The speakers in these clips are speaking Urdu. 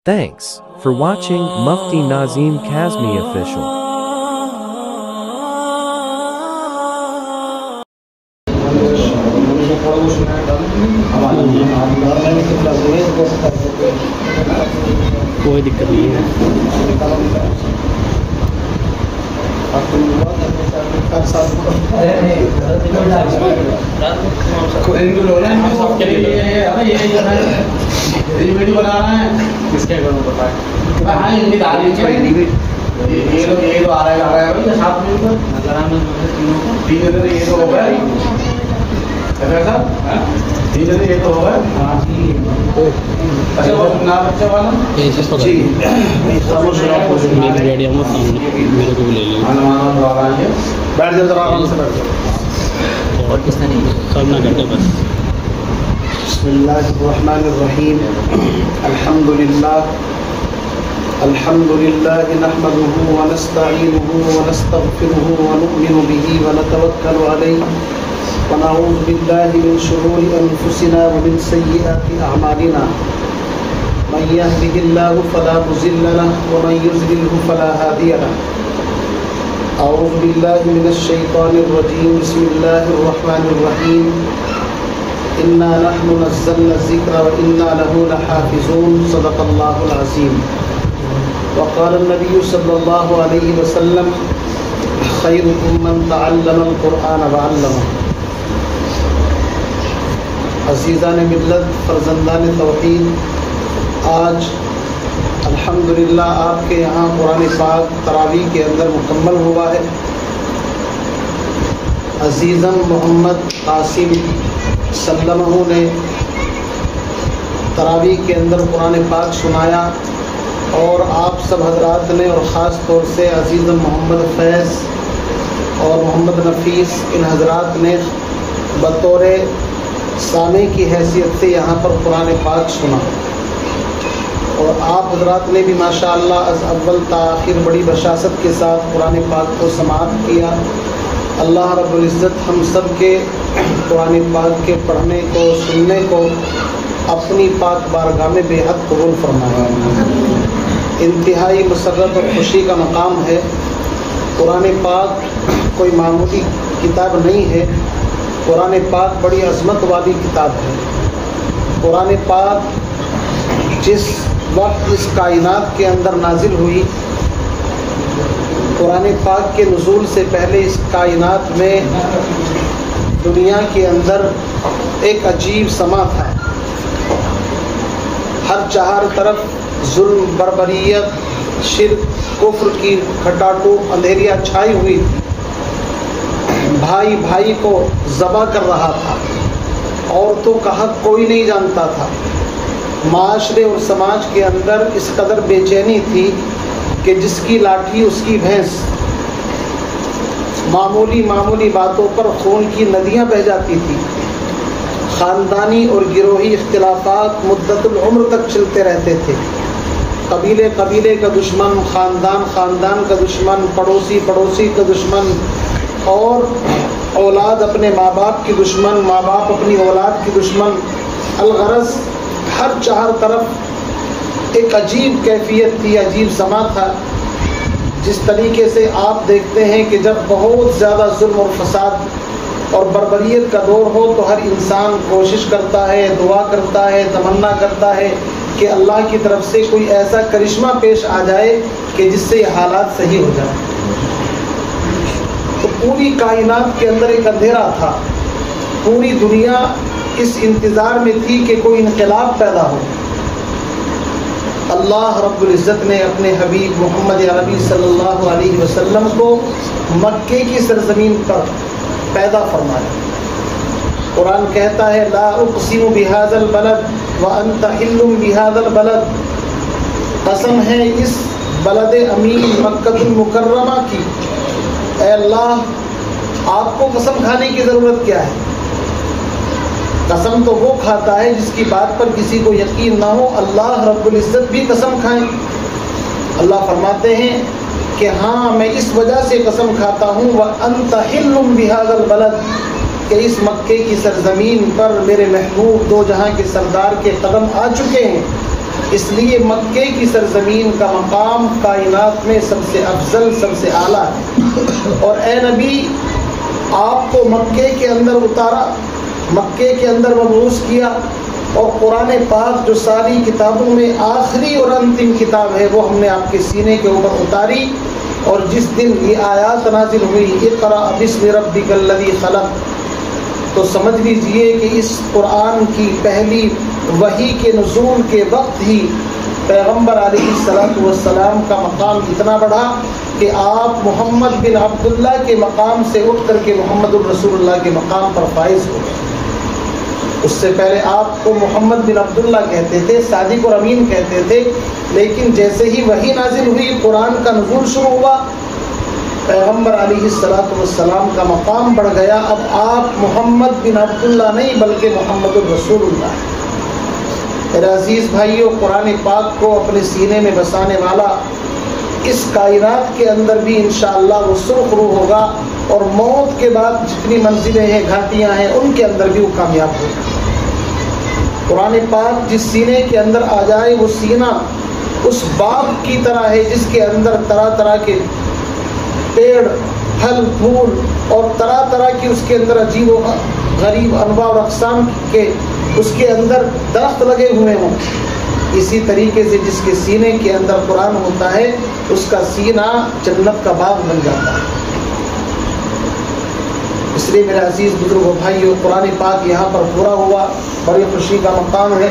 Thanks for watching Mufti Nazim Kazmi Official. کوئی دقت نہیں ہے. میرے کو بھی لے لیں. بیٹھ جاؤ ذرا آرام سے بیٹھ جاؤ. سب نہ کرتے بس. بسم اللہ الرحمن الرحیم. الحمد للہ نحمده ونستعینه ونستغفره ونؤمن به ونتوکل علیہ ونعوذ باللہ من شرور انفسنا ومن سیئات اعمالنا. من يهده الله فلا مضل له ومن يضلل فلا هادي له. اعوذ باللہ من الشیطان الرجیم. بسم اللہ الرحمن الرحیم. انا نحن نزلنا الذکر وانا له لحافظون. صدق اللہ العظیم. وقال النبی صلی اللہ علیہ وسلم خیرکم من تعلم القرآن وعلمہ. عزیزان ملت، فرزندان توحید، آج الحمدللہ آپ کے یہاں قرآن پاک تراویح کے اندر مکمل ہوا ہے. عزیزم محمد قاسم سلمہ نے تراویح کے اندر قرآن پاک سنایا اور آپ سب حضرات نے اور خاص طور سے عزیزم محمد فیض اور محمد نفیس ان حضرات نے بطور سامع کی حیثیت سے یہاں پر قرآن پاک سنا. اور آپ حضرات نے بھی ماشاءاللہ از اول تا آخر بڑی بشاست کے ساتھ قرآن پاک کو سماعت کیا. اللہ رب العزت ہم سب کے قرآن پاک کے پڑھنے کو سننے کو اپنی پاک بارگاہ میں بے حد قبول فرمائے. انتہائی مسرت اور خوشی کا مقام ہے. قرآن پاک کوئی معمولی کتاب نہیں ہے. قرآن پاک بڑی عظمت والی کتاب ہے. قرآن پاک جس وقت اس کائنات کے اندر نازل ہوئی، قرآن پاک کے نزول سے پہلے اس کائنات میں دنیا کے اندر ایک عجیب سما تھا. ہر چہار طرف ظلم، بربریت، شرک، کفر کی کھٹاٹو اندھیریاں چھائی ہوئی تھی. بھائی بھائی کو ذبح کر رہا تھا. عورتوں کا حق کوئی نہیں جانتا تھا. معاشرے اور سماج کے اندر اس قدر بے چینی تھی کہ جس کی لاٹھی اس کی بھینس. معمولی باتوں پر خون کی ندیاں بہہ جاتی تھی. خاندانی اور گروہی اختلافات مدت العمر تک چلتے رہتے تھے. قبیلے کا دشمن، خاندان کا دشمن، پڑوسی کا دشمن، اور اولاد اپنے ماں باپ کی دشمن، ماں باپ اپنی اولاد کی دشمن. الغرض ہر چہار طرف ایک عجیب کیفیت تھی، عجیب سما تھا. جس طریقے سے آپ دیکھتے ہیں کہ جب بہت زیادہ ظلم اور فساد اور بربریت کا دور ہو تو ہر انسان کوشش کرتا ہے، دعا کرتا ہے، تمنا کرتا ہے کہ اللہ کی طرف سے کوئی ایسا کرشمہ پیش آ جائے کہ جس سے یہ حالات صحیح ہو جائیں. تو پوری کائنات کے اندر ایک اندھیرا تھا. پوری دنیا اس انتظار میں تھی کہ کوئی انقلاب پیدا ہو. اللہ رب العزت نے اپنے حبیب محمد عربی صلی اللہ علیہ وسلم کو مکے کی سرزمین پر پیدا فرمایا. قرآن کہتا ہے لا اقسم بهذا البلد وانت حل بهذا البلد. قسم ہے اس بلد امین مکہ المکرمہ کی. اے اللہ، آپ کو قسم کھانے کی ضرورت کیا ہے؟ قسم تو وہ کھاتا ہے جس کی بات پر کسی کو یقین نہ ہو. اللہ رب العزت بھی قسم کھائیں. اللہ فرماتے ہیں کہ ہاں میں اس وجہ سے قسم کھاتا ہوں وَأَنْتَ حِلٌّ بِهَذَا الْبَلَدِ کہ اس مکے کی سرزمین پر میرے محبوب دو جہاں کے سردار کے قدم آ چکے ہیں. اس لیے مکے کی سرزمین کا مقام کائنات میں سب سے افضل، سب سے اعلیٰ ہے۔ اور اے نبی، آپ کو مکے کے اندر اتارا، مکے کے اندر مبعوث کیا، اور قرآن پاک جو ساری کتابوں میں آخری اور انتم کتاب ہے وہ ہم نے آپ کے سینے کے اوپر اتاری۔ اور جس دن یہ آیات نازل ہوئی، اقرأ باسم ربک الذی خلق، تو سمجھ لیجئے کہ اس قرآن کی پہلی وحی کے نزول کے وقت ہی پیغمبر علیہ السلام کا مقام اتنا بڑھا کہ آپ محمد بن عبداللہ کے مقام سے اٹھ کر کے محمد الرسول اللہ کے مقام پر فائز ہو گئے۔ اس سے پہلے آپ کو محمد بن عبداللہ کہتے تھے، صادق اور امین کہتے تھے، لیکن جیسے ہی وحی نازل ہوئی، قرآن کا نزول شروع ہوا، پیغمبر علیہ السلام کا مقام بڑھ گیا۔ اب آپ محمد بن عبداللہ نہیں بلکہ محمد الرسول اللہ ہیں۔ میرے عزیز بھائیوں، قرآن پاک کو اپنے سینے میں بسانے والا اس کائنات کے اندر بھی انشاءاللہ وہ سرخرو ہوگا، اور موت کے بعد جتنی منزلیں ہیں، گھاٹیاں ہیں، ان کے اندر بھی وہ کامیاب ہوگا۔ قرآن پاک جس سینے کے اندر آ جائے، وہ سینہ اس باغ کی طرح ہے جس کے اندر طرح طرح کے پیڑ، پھل، پھول اور طرح طرح کی اس کے اندر عجیب و غریب انواع اور اقسام کے اس کے اندر درخت لگے ہوئے ہوں۔ اسی طریقے سے جس کے سینے کے اندر قرآن ہوتا ہے، اس کا سینہ جنت کا باغ بن جاتا ہے۔ اس لیے میرے عزیز بزرگوں بھائیوں، قرآن پاک یہاں پر پورا ہوا، بڑی خوشی کا مقام ہے۔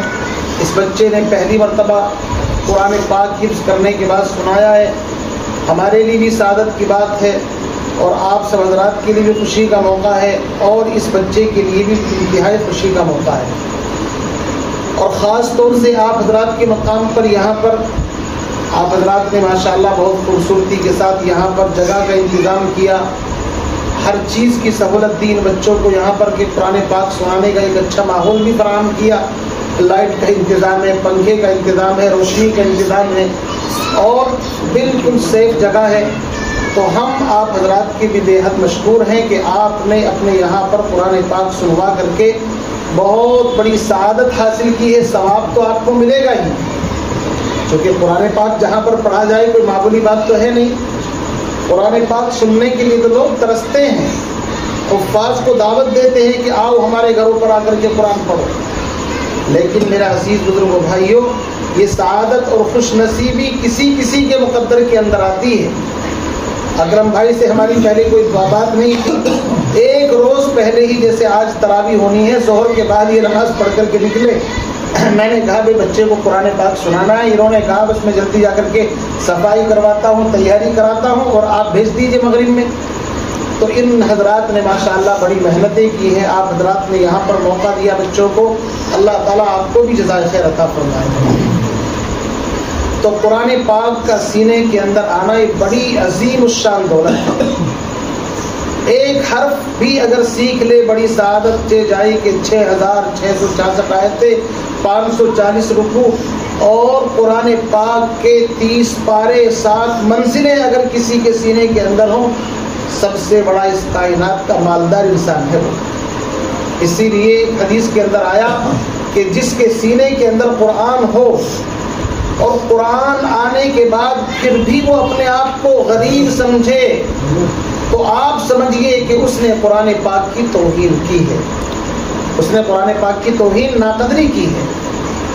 اس بچے نے پہلی مرتبہ قرآن پاک حفظ کرنے کے بعد سنایا ہے، ہمارے لیے بھی سعادت کی بات ہے، اور آپ سب حضرات کے لیے بھی خوشی کا موقع ہے، اور اس بچے کے لیے بھی انتہائی خوشی کا موقع ہے۔ اور خاص طور سے آپ حضرات کے مقام پر، یہاں پر آپ حضرات نے ماشاءاللہ بہت خوبصورتی کے ساتھ یہاں پر جگہ کا انتظام کیا، ہر چیز کی سہولت دی ان بچوں کو یہاں پر کہ قرآن پاک سنانے کا ایک اچھا ماحول بھی فراہم کیا، لائٹ کا انتظام ہے، پنکھے کا انتظام ہے، روشنی کا انتظام ہے، اور بالکل سیف جگہ ہے۔ تو ہم آپ حضرات کے بھی بے حد مشکور ہیں کہ آپ نے اپنے یہاں پر قرآن پاک سنوا کر کے بہت بڑی سعادت حاصل کی ہے۔ ثواب تو آپ کو ملے گا ہی، کیونکہ قرآن پاک جہاں پر پڑھا جائے کوئی معمولی بات تو ہے نہیں۔ قرآن پاک سننے کے لیے تو لوگ ترستے ہیں، حفاظ کو دعوت دیتے ہیں کہ آؤ ہمارے گھروں پر آ کر کے قرآن پڑھو، لیکن میرا عزیز بزرگوں بھائیوں، یہ سعادت اور خوش نصیبی کسی کسی کے مقدر کے اندر آتی ہے۔ اکرم بھائی سے ہماری پہلے کوئی بات نہیں تھی، ایک روز پہلے ہی جیسے آج تراویح ہونی ہے، ظہر کے بعد یہ نماز پڑھ کر کے نکلے، میں نے کہا بھائی بچے کو قرآن پاک سنانا ہے، انہوں نے کہا بس میں جلدی جا کر کے صفائی کرواتا ہوں، تیاری کراتا ہوں، اور آپ بھیج دیجئے مغرب میں۔ تو ان حضرات نے ماشاءاللہ بڑی محنتیں کی ہیں، آپ حضرات نے یہاں پر موقع دیا بچوں کو، اللہ تعالیٰ آپ کو بھی جزائے خیر عطا فرمائے۔ تو قرآن پاک کا سینے کے اندر آنا ایک بڑی عظیم الشان دولت ہے۔ ایک حرف بھی اگر سیکھ لے بڑی سعادت سے جائے کہ 6666 آیتیں، 540 رکوع اور قرآن پاک کے 30 پارے، 7 منزلیں اگر کسی کے سینے کے اندر ہوں، سب سے بڑا اس کائنات کا مالدار انسان ہے وہ۔ اسی لیے حدیث کے اندر آیا کہ جس کے سینے کے اندر قرآن ہو اور قرآن آنے کے بعد پھر بھی وہ اپنے آپ کو غریب سمجھے، تو آپ سمجھیے کہ اس نے قرآن پاک کی توہین کی ہے، اس نے قرآن پاک کی توہین، ناقدری کی ہے۔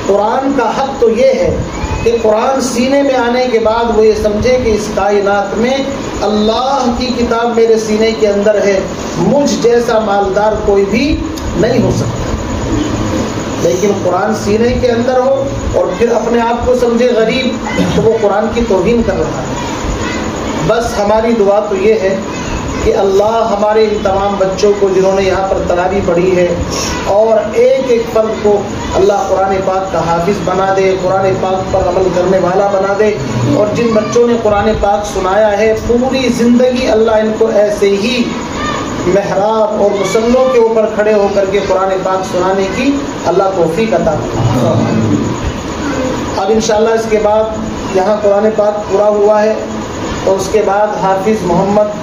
قرآن کا حق تو یہ ہے کہ قرآن سینے میں آنے کے بعد وہ یہ سمجھے کہ اس کائنات میں اللہ کی کتاب میرے سینے کے اندر ہے، مجھ جیسا مالدار کوئی بھی نہیں ہو سکتا۔ لیکن قرآن سینے کے اندر ہو اور پھر اپنے آپ کو سمجھے غریب، تو وہ قرآن کی توہین کر رہا ہے۔ بس ہماری دعا تو یہ ہے کہ اللہ ہمارے ان تمام بچوں کو جنہوں نے یہاں پر تراویح پڑھی ہے، اور ایک ایک فرد کو اللہ قرآن پاک کا حافظ بنا دے، قرآن پاک پر عمل کرنے والا بنا دے، اور جن بچوں نے قرآن پاک سنایا ہے پوری زندگی اللہ ان کو ایسے ہی محراب اور مصلوں کے اوپر کھڑے ہو کر کے قرآن پاک سنانے کی اللہ توفیق عطا فرمائے۔ اب انشاءاللہ اس کے بعد یہاں قرآن پاک پورا ہوا ہے، تو اس کے بعد حافظ محمد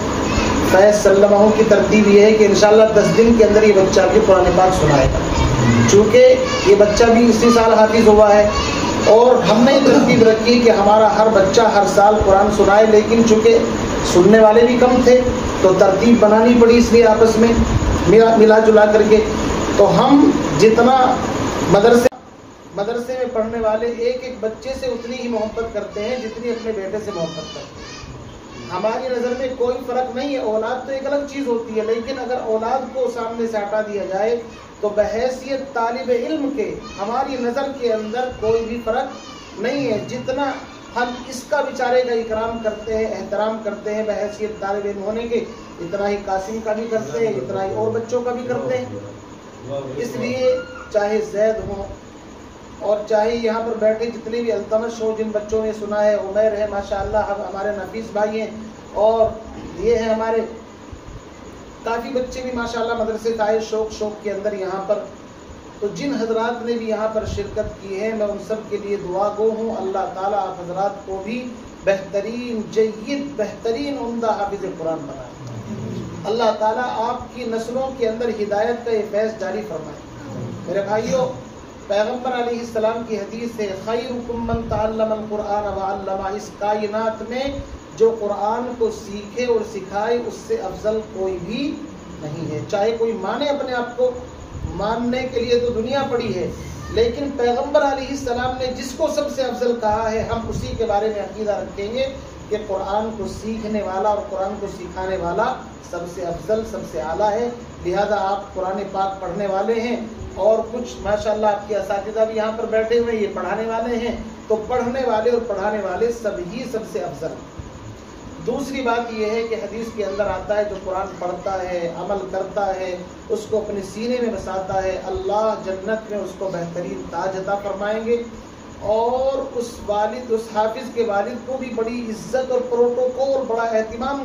فیض صلی اللہ علیہ وسلم کی ترتیب یہ ہے کہ انشاءاللہ 10 دن کے اندر یہ بچہ بھی قرآن پاک سنائے گا، چونکہ یہ بچہ بھی اسی سال حافظ ہوا ہے، اور ہم نے ترتیب رکھی کہ ہمارا ہر بچہ ہر سال قرآن سنائے، لیکن چونکہ سننے والے بھی کم تھے تو ترتیب بنانی پڑی، اس لیے آپس میں ملا جلا کر کے تو ہم جتنا مدرسے میں پڑھنے والے ایک ایک بچے سے اتنی ہی محبت کرتے ہیں جتنی اپنے بیٹے سے محبت کرتے ہیں۔ ہماری نظر میں کوئی فرق نہیں ہے، اولاد تو ایک الگ چیز ہوتی ہے، لیکن اگر اولاد کو سامنے سے ہٹا دیا جائے تو بحیثیت طالب علم کے ہماری نظر کے اندر کوئی بھی فرق نہیں ہے۔ جتنا ہم اس کا بیچارے کا اکرام کرتے ہیں، احترام کرتے ہیں بحیثیت طالب علم ہونے کے، اتنا ہی قاسم کا بھی کرتے ہیں، اتنا ہی اور بچوں کا بھی کرتے ہیں۔ اس لیے چاہے زید ہوں اور چاہے یہاں پر بیٹھے جتنے بھی التمش ہو، جن بچوں نے سنا ہے، عمیر ہے ماشاءاللہ، ہمارے نفیس بھائی ہیں، اور یہ ہیں ہمارے کافی بچے بھی ماشاءاللہ مدرسے کا ہے شوق کے اندر یہاں پر، تو جن حضرات نے بھی یہاں پر شرکت کی ہے میں ان سب کے لیے دعا گو ہوں۔ اللہ تعالیٰ آپ حضرات کو بھی بہترین جید بہترین عمدہ حافظ قرآن بنائے، اللہ تعالیٰ آپ کی نسلوں کے اندر ہدایت کا یہ فیض جاری فرمائے۔ میرے بھائیوں، پیغمبر علیہ السلام کی حدیث ہے خیرکم من تعلم القرآن وعلمہ، اس کائنات میں جو قرآن کو سیکھے اور سکھائے اس سے افضل کوئی بھی نہیں ہے۔ چاہے کوئی مانے اپنے آپ کو، ماننے کے لیے تو دنیا پڑی ہے، لیکن پیغمبر علیہ السلام نے جس کو سب سے افضل کہا ہے ہم اسی کے بارے میں عقیدہ رکھیں گے کہ قرآن کو سیکھنے والا اور قرآن کو سکھانے والا سب سے افضل سب سے اعلیٰ ہے۔ لہذا آپ قرآن پاک پڑھنے والے ہیں اور کچھ ماشاءاللہ آپ کے اساتذہ بھی یہاں پر بیٹھے ہوئے، یہ پڑھانے والے ہیں، تو پڑھنے والے اور پڑھانے والے سب ہی سب سے افضل۔ دوسری بات یہ ہے کہ حدیث کے اندر آتا ہے جو قرآن پڑھتا ہے، عمل کرتا ہے، اس کو اپنے سینے میں بساتا ہے، اللہ جنت میں اس کو بہترین تاج عطا فرمائیں گے، اور اس حافظ کے والد کو بھی بڑی عزت اور پروٹوکول، بڑا اہتمام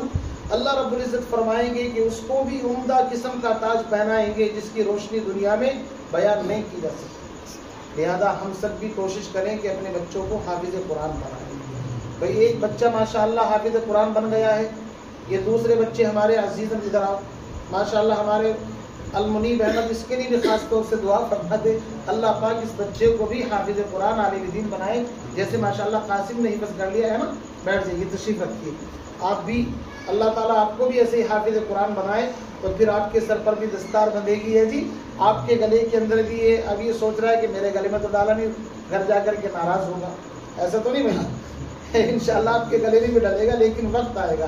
اللہ رب العزت فرمائیں گے کہ اس کو بھی عمدہ قسم کا تاج پہنائیں گے جس کی روشنی دنیا میں بیان نہیں کی جا سکتی۔ لہذا ہم سب بھی کوشش کریں کہ اپنے بچوں کو حافظ قرآن بنائیں۔ بھئی ایک بچہ ماشاءاللہ حافظ قرآن بن گیا ہے، یہ دوسرے بچے ہمارے عزیز ادھر آؤ ماشاءاللہ ہمارے المنیب احمد، اس کے لیے بھی خاص طور سے دعا فرما دے، اللہ پاک اس بچے کو بھی حافظ قرآن عالم دین بنائے، جیسے ماشاءاللہ قاسم نے حفظ کر لیا ہے نا۔ بیٹھ جائیے، تشریف رکھیے، آپ بھی اللہ تعالیٰ آپ کو بھی ایسے ہی حافظ قرآن بنائے، تو پھر آپ کے سر پر بھی دستار بندھے گی ہے جی، آپ کے گلے کے اندر بھی یہ اب یہ سوچ رہا ہے کہ میرے گلے میں تو ڈالا نہیں، گھر جا کر کے ناراض ہوگا، ایسا تو نہیں بھائی، انشاءاللہ آپ کے گلے میں ڈلے گا، لیکن وقت آئے گا،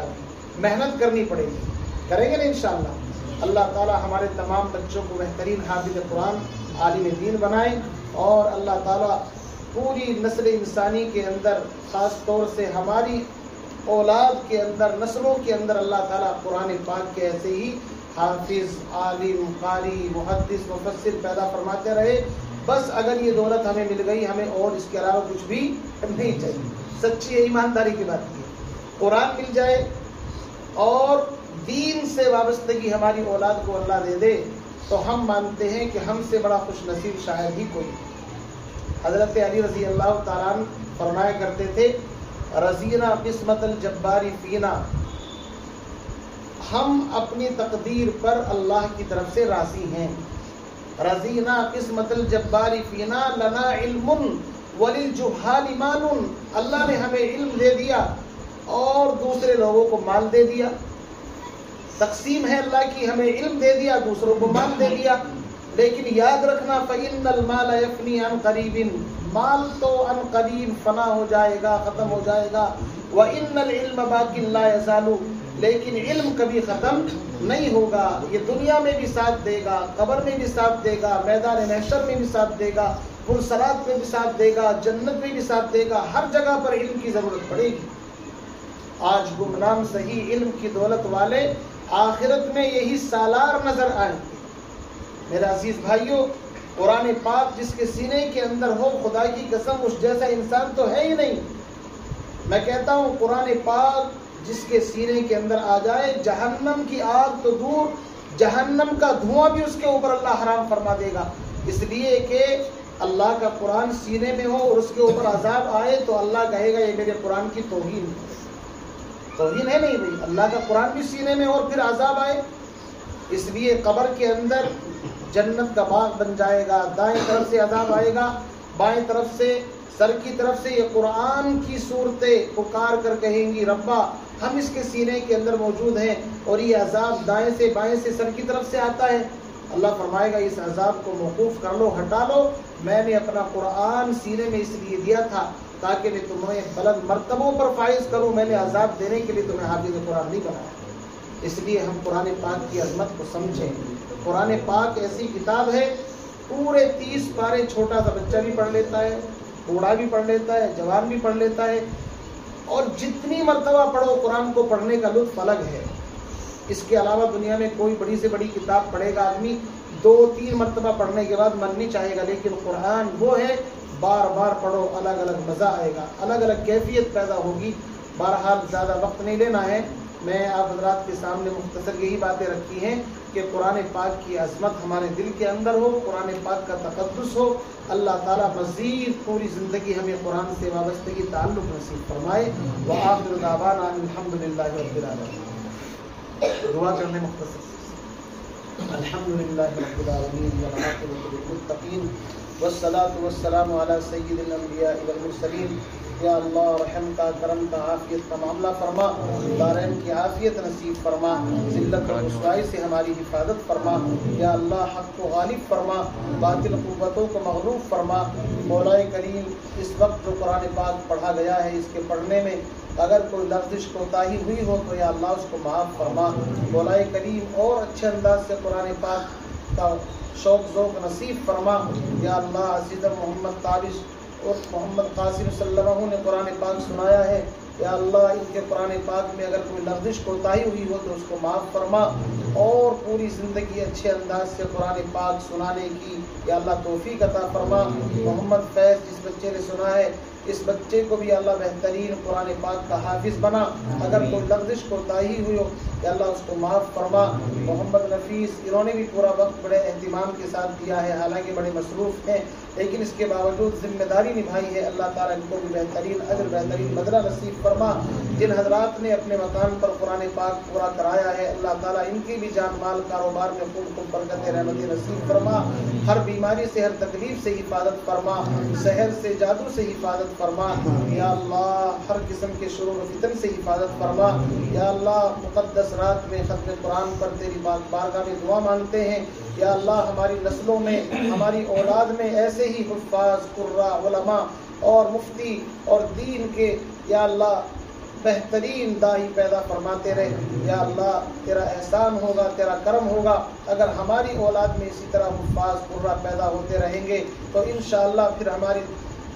محنت کرنی پڑے گی، کریں گے نا انشاءاللہ۔ اللہ تعالیٰ ہمارے تمام بچوں کو بہترین حافظ قرآن عالم دین بنائے، اور اللہ تعالیٰ پوری نسل انسانی کے اندر، خاص طور سے ہماری اولاد کے اندر، نسلوں کے اندر اللہ تعالیٰ قرآن پاک کے ایسے ہی حافظ، عالم، قاری، محدث، مفسر پیدا فرماتے رہے۔ بس اگر یہ دولت ہمیں مل گئی، ہمیں اور اس کے علاوہ کچھ بھی نہیں چاہیے، سچی ایمانداری کی بات کی، قرآن مل جائے اور دین سے وابستگی ہماری اولاد کو اللہ دے دے تو ہم مانتے ہیں کہ ہم سے بڑا خوش نصیب شاید ہی کوئی۔ حضرت علی رضی اللہ تعالیٰ عنہ فرمایا کرتے تھے رضینا قسمت الجباری فینا، ہم اپنی تقدیر پر اللہ کی طرف سے راضی ہیں۔ رضینا قسمت الجباری فینا لنا علم وللجہال مال، اللہ نے ہمیں علم دے دیا اور دوسرے لوگوں کو مال دے دیا، تقسیم ہے اللہ کی، ہمیں علم دے دیا، دوسروں کو مال دے دیا، لیکن یاد رکھنا فَإِنَّ الْمَالَ يَفْنِي عَنْ قَرِيبٍ، مال تو عن قریب فنا ہو جائے گا، ختم ہو جائے گا، وَإِنَّ الْعِلْمَ بَاقٍ لَا يَزَالُ، لیکن علم کبھی ختم نہیں ہوگا، یہ دنیا میں بھی ساتھ دے گا، قبر میں بھی ساتھ دے گا، میدان محشر میں بھی ساتھ دے گا، پرصلات میں بھی ساتھ دے گا، جنت میں بھی ساتھ دے گا، ہر جگہ پر علم کی ضرورت پڑے گی۔ آج گمنام صحیح علم کی دولت والے آخرت میں یہی سالار نظر آئیں گے۔ میرا عزیز بھائیوں، قرآن پاک جس کے سینے کے اندر ہو، خدا کی قسم اس جیسا انسان تو ہے ہی نہیں۔ میں کہتا ہوں قرآن پاک جس کے سینے کے اندر آ جائے، جہنم کی آگ تو دور، جہنم کا دھواں بھی اس کے اوپر اللہ حرام فرما دے گا، اس لیے کہ اللہ کا قرآن سینے میں ہو اور اس کے اوپر عذاب آئے تو اللہ کہے گا یہ میرے قرآن کی توہین ہے نہیں بھائی، اللہ کا قرآن بھی سینے میں اور پھر عذاب آئے، اس لیے قبر کے اندر جنت کا باغ بن جائے گا، دائیں طرف سے عذاب آئے گا، بائیں طرف سے سر کی طرف سے یہ قرآن کی صورتیں پکار کر کہیں گی ربا ہم اس کے سینے کے اندر موجود ہیں اور یہ عذاب دائیں سے بائیں سے سر کی طرف سے آتا ہے. اللہ فرمائے گا اس عذاب کو موقوف کر لو, ہٹا لو. میں نے اپنا قرآن سینے میں اس لیے دیا تھا تاکہ میں تمہیں بلند مرتبوں پر فائز کروں. میں نے عذاب دینے کے لیے تمہیں حافظ قرآن نہیں بنایا. اس لیے ہم قرآن پاک کی عظمت کو سمجھیں. قرآن پاک ایسی کتاب ہے پورے 30 پارے چھوٹا سا بچہ بھی پڑھ لیتا ہے, بوڑھا بھی پڑھ لیتا ہے, جوان بھی پڑھ لیتا ہے, اور جتنی مرتبہ پڑھو قرآن کو پڑھنے کا لطف الگ ہے. اس کے علاوہ دنیا میں کوئی بڑی سے بڑی کتاب پڑھے گا آدمی 2-3 مرتبہ پڑھنے کے بعد من نہیں چاہے گا, لیکن قرآن وہ ہے بار بار پڑھو, الگ الگ مزہ آئے گا, الگ الگ کیفیت پیدا ہوگی. بہرحال زیادہ وقت نہیں لینا ہے, میں آپ حضرات کے سامنے مختصر یہی باتیں رکھی ہیں کہ قرآن پاک کی عظمت ہمارے دل کے اندر ہو, قرآن پاک کا تقدس ہو. اللہ تعالیٰ مزید پوری زندگی ہمیں قرآن سے وابستگی تعلق نصیب فرمائے. وآخر دعوانا الحمدللہ رب العالمین. دعا کرنے مختصر. الحمدللہ رب العالمین والعاقبۃ للمتقین والصلاۃ والسلام علی سید الانبیاء والمرسلین. یا اللہ رحم کا, کرم کا, عافیت کا معاملہ فرما, دارین کی عافیت نصیب فرما, ذلت اور رسوائی سے ہماری حفاظت فرما. یا اللہ حق کو غالب فرما, باطل قوتوں کو مغلوب فرما. مولا کریم اس وقت جو قرآن پاک پڑھا گیا ہے اس کے پڑھنے میں اگر کوئی لفظ کوتاہی ہوئی ہو تو یا اللہ اس کو معاف فرما. مولا کریم اور اچھے انداز سے قرآن پاک کا شوق ذوق نصیب فرما. یا اللہ عزیز محمد تابش اور محمد قاسم صلی اللہ علیہ وسلم نے قرآن پاک سنایا ہے, یا اللہ ان کے قرآن پاک میں اگر کوئی لفظ کوتاہی ہوئی ہو تو اس کو معاف فرما, اور پوری زندگی اچھے انداز سے قرآن پاک سنانے کی یا اللہ توفیق عطا فرما. محمد فیض جس بچے نے سنا ہے اس بچے کو بھی اللہ بہترین قرآن پاک کا حافظ بنا, اگر کوئی لفظ کوتاہی ہوئی ہو یا اللہ اس کو معاف فرما. محمد نفیس انہوں نے بھی پورا وقت بڑے اہتمام کے ساتھ دیا ہے, حالانکہ بڑے مصروف ہیں لیکن اس کے باوجود ذمہ داری نبھائی ہے. اللہ تعالیٰ ان کو بھی بہترین اجر بہترین بدلہ نصیب فرما. جن حضرات نے اپنے مکان پر قرآن پاک پورا کرایا ہے اللہ تعالیٰ ان کی بھی جان مال کاروبار میں خوب برکت رحمت نصیب فرما. ہر بیماری سے, ہر تکلیف سے حفاظت فرما, سحر سے, جادو سے حفاظت فرما. یا اللہ ہر قسم کے شرور و فتن سے حفاظت فرما. یا اللہ مقدس رات میں ختم قرآن پر تیری بارگاہ میں دعا مانگتے ہیں. یا اللہ ہماری نسلوں میں, ہماری اولاد میں ایسے ہی حفاظ, قراء, علماء اور مفتی اور دین کے یا اللہ بہترین داعی پیدا فرماتے رہے. یا اللہ تیرا احسان ہوگا, تیرا کرم ہوگا اگر ہماری اولاد میں اسی طرح حفاظ قراء پیدا ہوتے رہیں گے تو انشاءاللہ پھر ہماری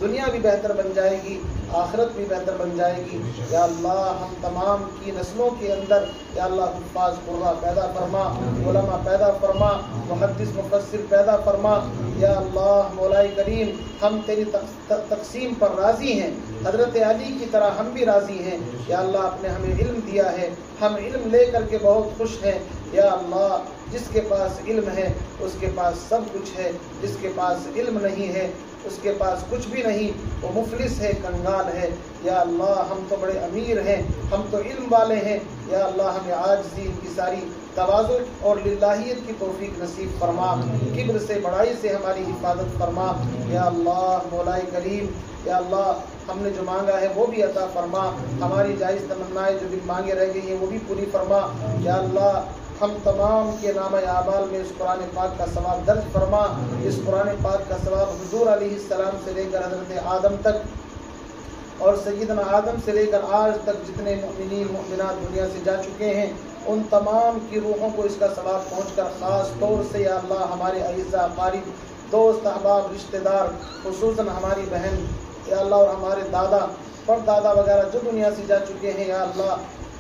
دنیا بھی بہتر بن جائے گی, آخرت بھی بہتر بن جائے گی. یا اللہ ہم تمام کی نسلوں کے اندر یا اللہ حفاظ قراء پیدا فرما, علماء پیدا فرما, محدث مفسر پیدا فرما. یا اللہ مولا کریم ہم تیری تقسیم پر راضی ہیں, حضرت علی کی طرح ہم بھی راضی ہیں. یا اللہ آپ نے ہمیں علم دیا ہے, ہم علم لے کر کے بہت خوش ہیں. یا اللہ جس کے پاس علم ہے اس کے پاس سب کچھ ہے, جس کے پاس علم نہیں ہے اس کے پاس کچھ بھی نہیں, وہ مفلس ہے, کنگال ہے. یا اللہ ہم تو بڑے امیر ہیں, ہم تو علم والے ہیں. یا اللہ ہمیں عاجزی کی ساری تواضع اور للہیت کی توفیق نصیب فرما, کبر سے بڑائی سے ہماری حفاظت فرما. یا اللہ مولا کریم یا اللہ ہم نے جو مانگا ہے وہ بھی عطا فرما, ہماری جائز تمنائیں جو بھی مانگے رہ گئی ہیں وہ بھی پوری فرما. یا اللہ ہم تمام کے نامہ اعمال میں اس قرآن پاک کا ثواب درج فرما. اس قرآن پاک کا ثواب حضور علیہ السلام سے لے کر حضرت آدم تک اور سیدنا آدم سے لے کر آج تک جتنے مؤمنین مؤمنات دنیا سے جا چکے ہیں ان تمام کی روحوں کو اس کا ثواب پہنچ کر, خاص طور سے یا اللہ ہمارے اعزاء اقارب دوست احباب رشتہ دار خصوصاً ہماری بہن یا اللہ اور ہمارے دادا پردادا وغیرہ جو دنیا سے جا چکے ہیں یا اللہ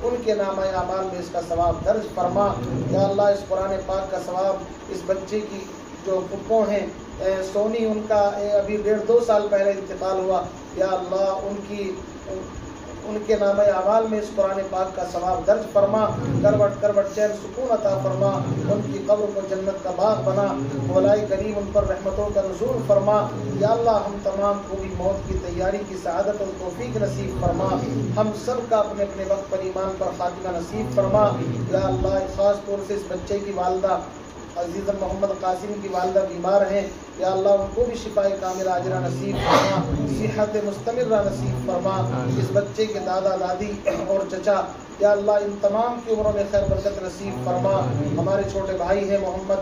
ان کے نامہ اعمال میں اس کا ثواب درج فرما. یا اللہ اس قرآن پاک کا ثواب اس بچے کی جو پھپھو ہیں سونی, ان کا ابھی 1.5-2 سال پہلے انتقال ہوا. یا اللہ ان کے نامہ اعمال میں اس قرآن پاک کا ثواب درج فرما, کروٹ کروٹ چین سکون عطا فرما, ان کی قبر کو جنت کا باغ بنا. مولا کریم ان پر رحمتوں کا نزول فرما. یا اللہ ہم تمام کو بھی موت کی تیاری کی سعادت اور توفیق نصیب فرما. ہم سب کا اپنے اپنے وقت پر ایمان پر خاتمہ نصیب فرما. یا اللہ خاص طور سے اس بچے کی والدہ عزیز محمد قاسم کی والدہ بیمار ہیں، یا اللہ ان کو بھی شفاء کاملہ عاجلہ نصیب فرما، صحت مستمرہ نصیب فرما۔ اس بچے کے دادا دادی اور چچا، یا اللہ ان تمام کی عمروں میں خیر برکت نصیب فرما۔ ہمارے چھوٹے بھائی ہیں محمد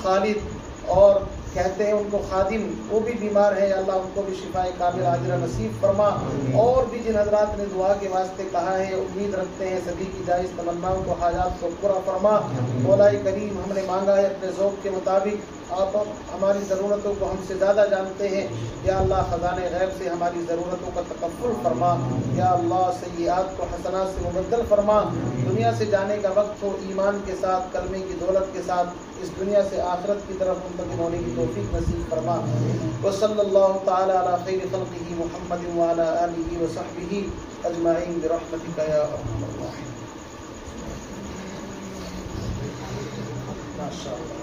خالد، اور کہتے ہیں ان کو خادم، وہ بھی بیمار ہیں، یا اللہ ان کو بھی شفاء کاملہ عاجلہ نصیب فرما۔ اور بھی جن حضرات نے دعا کے واسطے کہا ہے، امید رکھتے ہیں سبھی کی جائز تمناؤں کو، حاجات کو پورا فرما۔ مولا کریم ہم نے مانگا ہے اپنے ذوق کے مطابق، آپ ہماری ضرورتوں کو ہم سے زیادہ جانتے ہیں، یا اللہ خزانے غیب سے ہماری ضرورتوں کا تکفل فرما، یا اللہ سیئات کو حسنات سے مبدل فرما۔ دنیا سے جانے کا وقت ہو، ایمان کے ساتھ، کلمے کی دولت کے ساتھ اس دنیا سے آخرت کی طرف منتقل ہونے کی توفیق نصیب فرما۔ وصلی اللہ تعالی علی خیر خلقہ محمد وعلی آلہ وصحبہ اجمعین برحمتک یا ارحم الراحمین۔ ماشاء اللہ۔